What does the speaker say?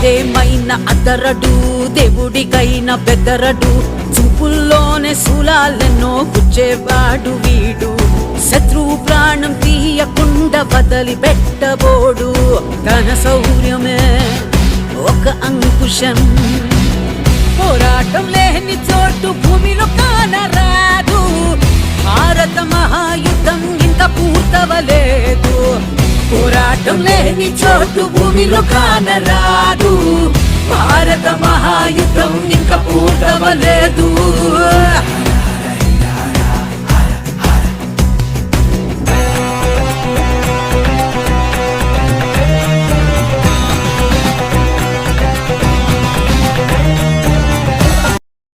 ఏదేమైనా అదరడు, దేవుడికైనా బెదరడు, చూపుల్లోనే శూలాలెన్నో గుచ్చేవాడు వీడు. శత్రువు ప్రాణం తీయకుండా వదిలిపెట్టబోడు, తన శౌర్యమే ఒక అంకుశం. పోరాటం లేని చోటు భూమిలో కానరాదు, భారత మహాయుద్ధం ఇంకా పూర్తవలేదు. పోరాటం లేని చోటు భూమిలో కానరాదు, భారత మహాయుద్ధం ఇంకా పూర్తవలేదు.